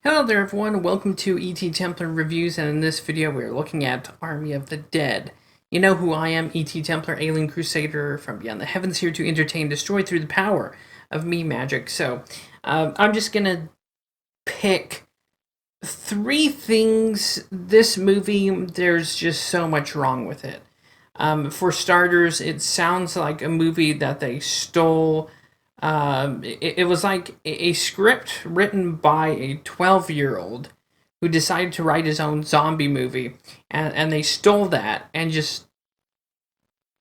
Hello there everyone, welcome to ET Templar Reviews, and in this video we're looking at Army of the Dead. You know who I am, ET Templar, Alien Crusader from Beyond the Heavens, here to entertain and destroy through the power of me magic. So, I'm just gonna pick three things. This movie, there's just so much wrong with it. For starters, it sounds like a movie that they stole. It was like a script written by a 12-year-old who decided to write his own zombie movie, and they stole that and just.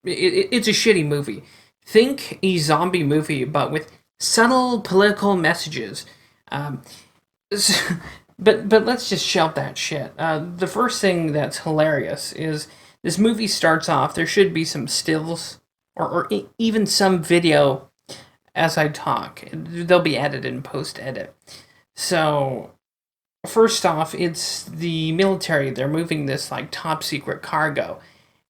It's a shitty movie. Think a zombie movie, but with subtle political messages. Um, but let's just shelve that shit. The first thing that's hilarious is this movie starts off. There should be some stills or even some video as I talk. They'll be edited in post edit. So first off, it's the military. They're moving this like top secret cargo.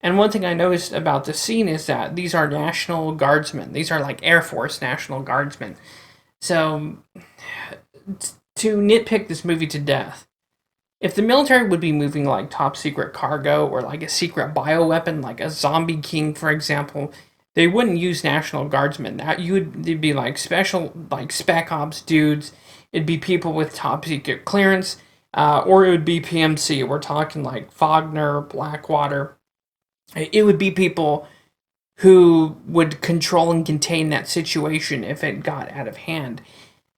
And one thing I noticed about the scene is that these are National Guardsmen. These are like Air Force National Guardsmen. So to nitpick this movie to death, if the military would be moving like top secret cargo or like a secret bioweapon, like a zombie king, for example, they wouldn't use National Guardsmen. It'd be like special, like spec ops dudes. It'd be people with top secret clearance, or it would be PMC. We're talking like Fagner, Blackwater. It would be people who would control and contain that situation if it got out of hand.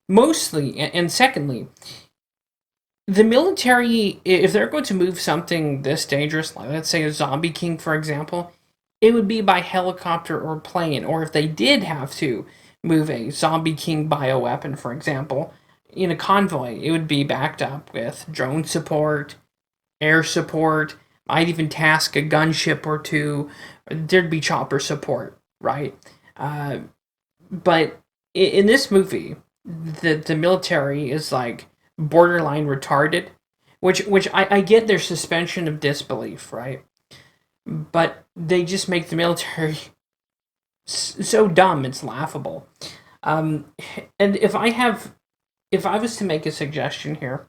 Mostly, and secondly, the military, if they're going to move something this dangerous, like let's say a zombie king, for example, it would be by helicopter or plane. Or if they did have to move a zombie king bioweapon, for example, in a convoy, it would be backed up with drone support, air support, might even task a gunship or two. There'd be chopper support, right? But in this movie, the military is like borderline retarded, which I get their suspension of disbelief, right? But they just make the military so dumb it's laughable. Um, and if I was to make a suggestion here,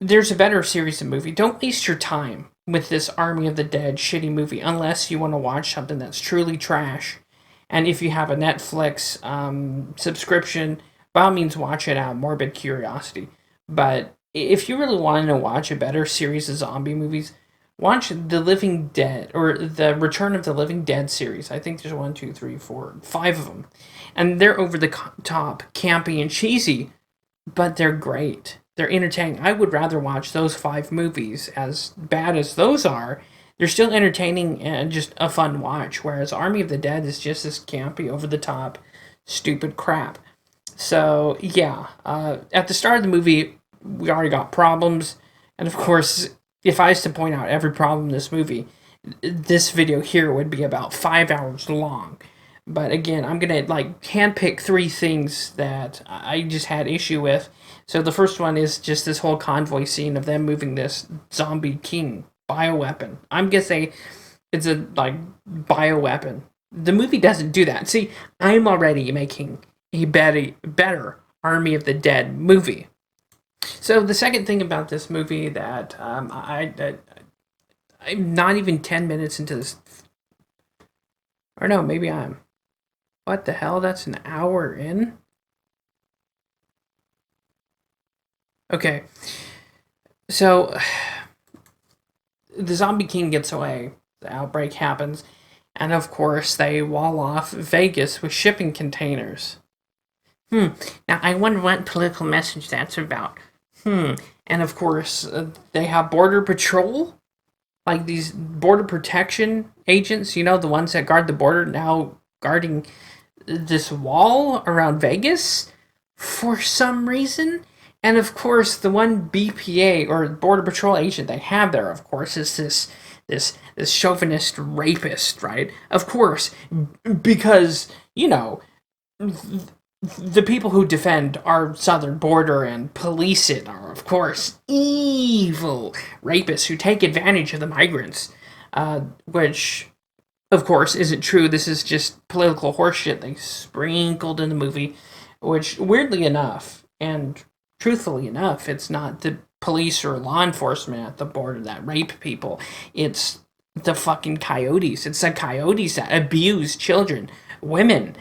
there's a better series of movie. Don't waste your time with this Army of the Dead shitty movie unless you want to watch something that's truly trash. And if you have a Netflix subscription, by all means watch it out of morbid curiosity. But if you really want to watch a better series of zombie movies, watch The Living Dead or the Return of the Living Dead series. I think there's 5 of them. And they're over the top, campy, and cheesy, but they're great. They're entertaining. I would rather watch those 5 movies, as bad as those are. They're still entertaining and just a fun watch, whereas Army of the Dead is just this campy, over the top, stupid crap. So, yeah, at the start of the movie, we already got problems. And of course, if I was to point out every problem in this movie, this video here would be about 5 hours long. But again, I'm gonna like handpick 3 things that I just had issue with. So the first one is just this whole convoy scene of them moving this zombie king bioweapon. I'm gonna say it's a like bioweapon. The movie doesn't do that. See, I'm already making a better Army of the Dead movie. So the second thing about this movie that I'm not even 10 minutes into this, or no, maybe I'm. What the hell? That's an hour in? Okay. So, the Zombie King gets away. The outbreak happens. And of course, they wall off Vegas with shipping containers. Now, I wonder what political message that's about. And of course, they have Border Patrol. Like these Border Protection agents, you know, the ones that guard the border, now guarding this wall around Vegas for some reason. And of course, the one BPA or Border Patrol agent they have there, of course, is this chauvinist rapist, right? Of course, because you know the people who defend our southern border and police it are, of course, evil rapists who take advantage of the migrants, which of course, isn't true. This is just political horseshit they sprinkled in the movie, which, weirdly enough, and truthfully enough, it's not the police or law enforcement at the border that rape people. It's the fucking coyotes. It's the coyotes that abuse children, women.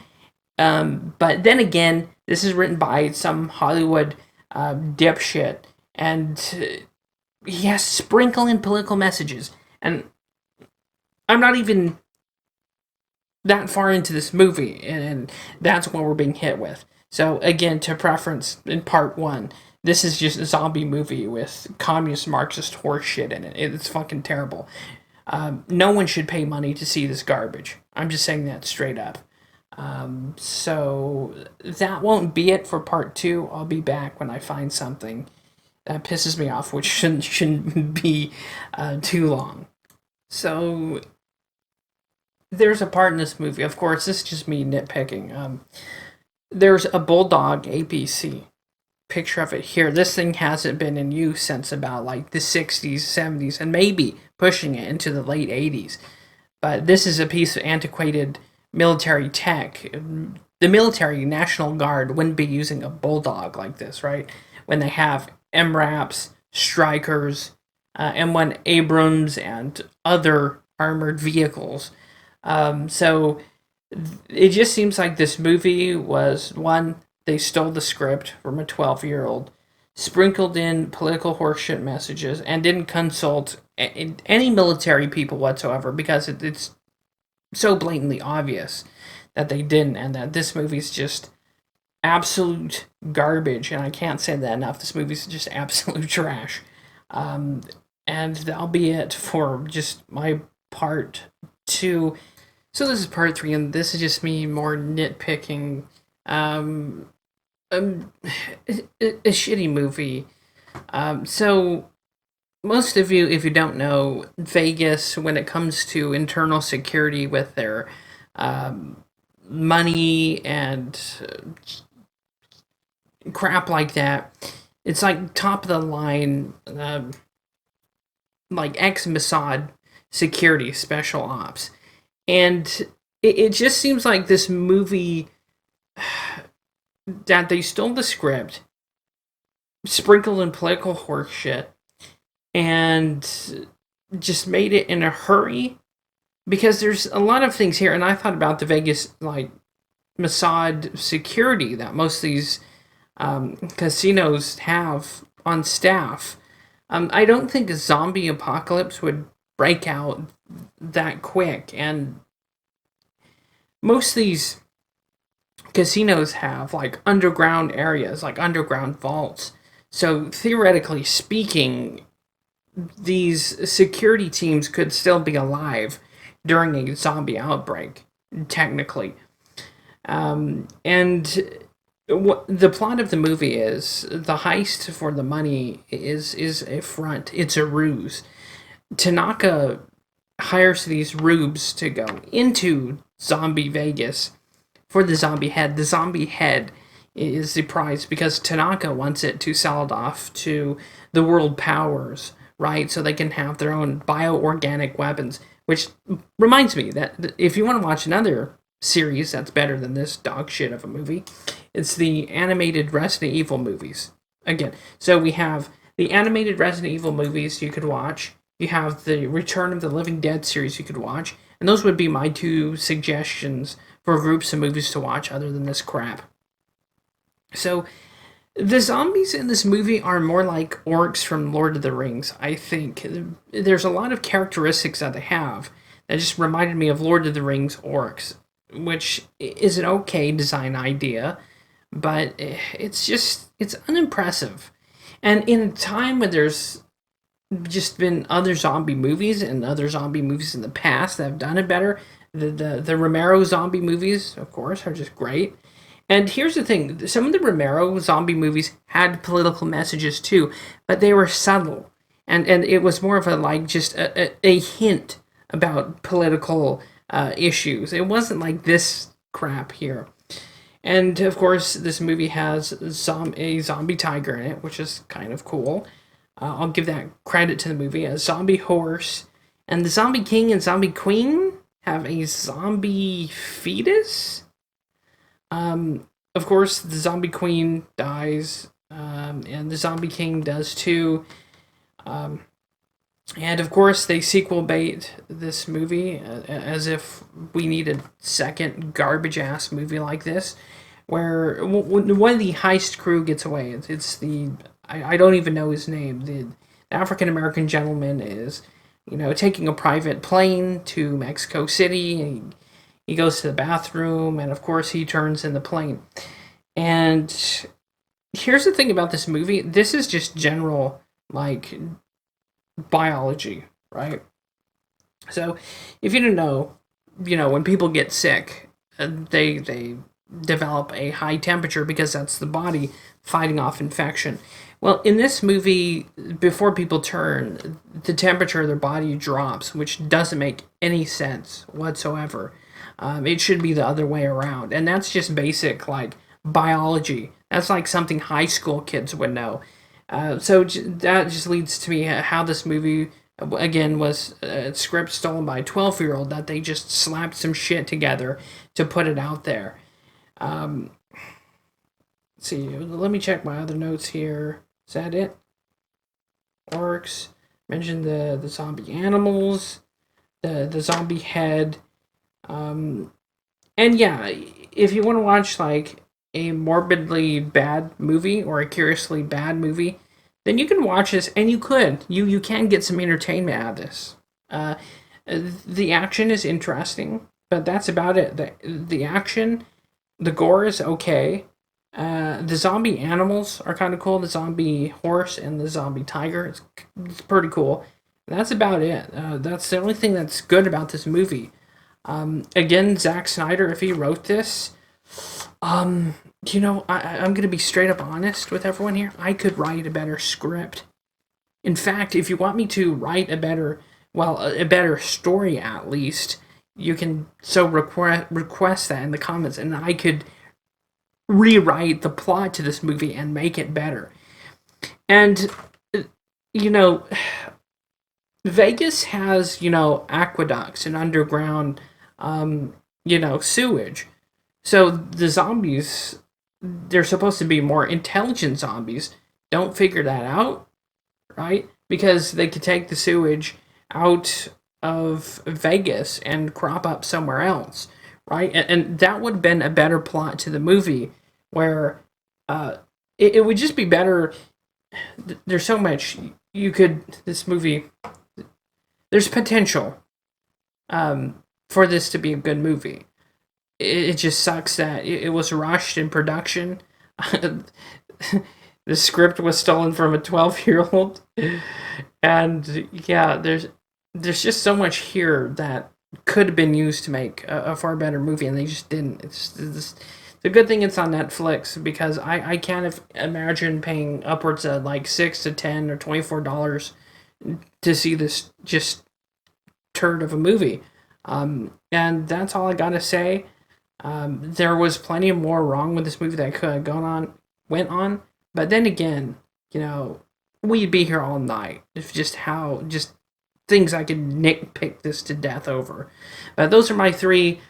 But then again, this is written by some Hollywood dipshit, and he has to sprinkle in political messages. And I'm not even that far into this movie, and that's what we're being hit with. So again, to preference in part one, this is just a zombie movie with communist Marxist horseshit in it. It's fucking terrible. No one should pay money to see this garbage. I'm just saying that straight up. So that won't be it for part two. I'll be back when I find something that pisses me off, which shouldn't be too long. So there's a part in this movie, of course, this is just me nitpicking. There's a bulldog APC. Picture of it here. This thing hasn't been in use since about like the 60s, 70s, and maybe pushing it into the late 80s. But this is a piece of antiquated military tech. The military National Guard wouldn't be using a bulldog like this, right? When they have MRAPs, Strikers, M1 Abrams, and other armored vehicles. So it just seems like this movie was, one, they stole the script from a 12-year-old, sprinkled in political horseshit messages, and didn't consult any military people whatsoever, because it's so blatantly obvious that they didn't, and that this movie's just absolute garbage, and I can't say that enough. This movie's just absolute trash. And that'll be it for just my part two. So this is part three, and this is just me more nitpicking. A shitty movie. So most of you, if you don't know, Vegas, when it comes to internal security with their money and crap like that, it's like top of the line, like ex-Mossad security special ops. And it just seems like this movie, that they stole the script, sprinkled in political horseshit, and just made it in a hurry. Because there's a lot of things here, and I thought about the Vegas, like, Mossad security that most of these casinos have on staff. I don't think a zombie apocalypse would break out that quick, and most of these casinos have like underground areas, like underground vaults. So theoretically speaking, these security teams could still be alive during a zombie outbreak, technically. And what the plot of the movie is, the heist for the money is a front. It's a ruse. Tanaka hires these rubes to go into zombie Vegas for the zombie head. The zombie head is the prize because Tanaka wants it to sell it off to the world powers, right? So they can have their own bioorganic weapons. Which reminds me that if you want to watch another series that's better than this dog shit of a movie, it's the animated Resident Evil movies. Again, so we have the animated Resident Evil movies you could watch. You have the Return of the Living Dead series you could watch. And those would be my two suggestions for groups of movies to watch other than this crap. So, the zombies in this movie are more like orcs from Lord of the Rings, I think. There's a lot of characteristics that they have that just reminded me of Lord of the Rings orcs, which is an okay design idea, but it's unimpressive. And in a time when there's just been other zombie movies and other zombie movies in the past that have done it better, the Romero zombie movies, of course, are just great. And here's the thing, some of the Romero zombie movies had political messages too, but they were subtle. And it was more of a, like, just a hint about political issues. It wasn't like this crap here. And, of course, this movie has a zombie tiger in it, which is kind of cool. I'll give that credit to the movie. A zombie horse. And the zombie king and zombie queen have a zombie fetus. Of course, the zombie queen dies. and the Zombie King does too. And of course, they sequel bait this movie as if we need a second garbage ass movie like this, where one of the heist crew gets away. It's the I don't even know his name. The African American gentleman is, taking a private plane to Mexico City. And he goes to the bathroom, and of course, he turns in the plane. And here's the thing about this movie: this is just general like biology, right? So if you didn't know, when people get sick, they develop a high temperature because that's the body fighting off infection. Well, in this movie, before people turn, the temperature of their body drops, which doesn't make any sense whatsoever. It should be the other way around, and that's just basic like biology. That's like something high school kids would know. So that just leads to me how this movie, again, was a script stolen by a 12-year-old that they just slapped some shit together to put it out there. Let's see, let me check my other notes here. Is that it? Orcs. Mentioned the zombie animals, the zombie head. And yeah, if you want to watch like a morbidly bad movie or a curiously bad movie, then you can watch this, and you can get some entertainment out of this. The action is interesting, but that's about it. The action, the gore is okay. The zombie animals are kind of cool. The zombie horse and the zombie tiger, it's pretty cool. That's about it. That's the only thing that's good about this movie. Again, Zack Snyder, if he wrote this, I'm going to be straight up honest with everyone here. I could write a better script. In fact, if you want me to write a better story at least, you can request that in the comments, and I could rewrite the plot to this movie and make it better. And, Vegas has, aqueducts and underground, sewage. So the zombies, they're supposed to be more intelligent zombies, don't figure that out, right? Because they could take the sewage out of Vegas and crop up somewhere else, right? And that would have been a better plot to the movie, where it would just be better. There's so much this movie, there's potential for this to be a good movie. It just sucks that it was rushed in production. The script was stolen from a 12-year-old. And yeah, there's just so much here that could have been used to make a far better movie, and they just didn't. It's the good thing it's on Netflix, because I can't imagine paying upwards of like $6 to $10 or $24 to see this just turd of a movie. And that's all I gotta say. There was plenty more wrong with this movie that could have went on, but then again, we'd be here all night if just things I could nitpick this to death over. But those are my 3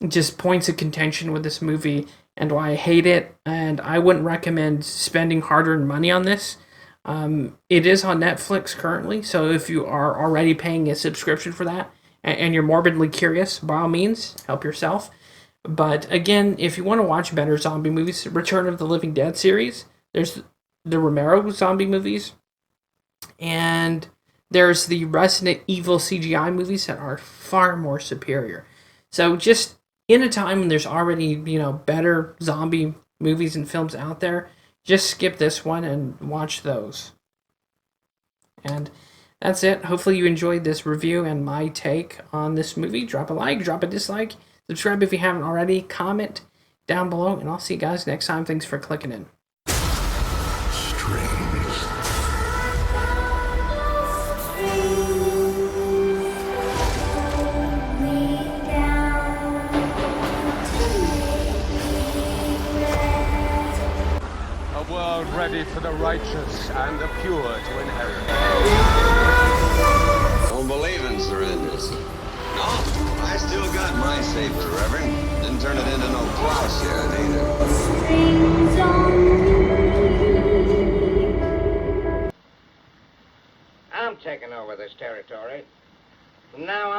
just points of contention with this movie and why I hate it, and I wouldn't recommend spending hard-earned money on this. It is on Netflix currently, so if you are already paying a subscription for that and you're morbidly curious, by all means, help yourself. But again, if you want to watch better zombie movies, Return of the Living Dead series, there's the Romero zombie movies, and there's the Resident Evil CGI movies that are far more superior. So just in a time when there's already, better zombie movies and films out there, just skip this one and watch those. And that's it. Hopefully you enjoyed this review and my take on this movie. Drop a like, drop a dislike, subscribe if you haven't already, comment down below, and I'll see you guys next time. Thanks for clicking in. Ready for the righteous and the pure to inherit. Don't believe in surrenders. No, I still got my saber, Reverend. Didn't turn it into no plowshare, either. I'm taking over this territory. From now on,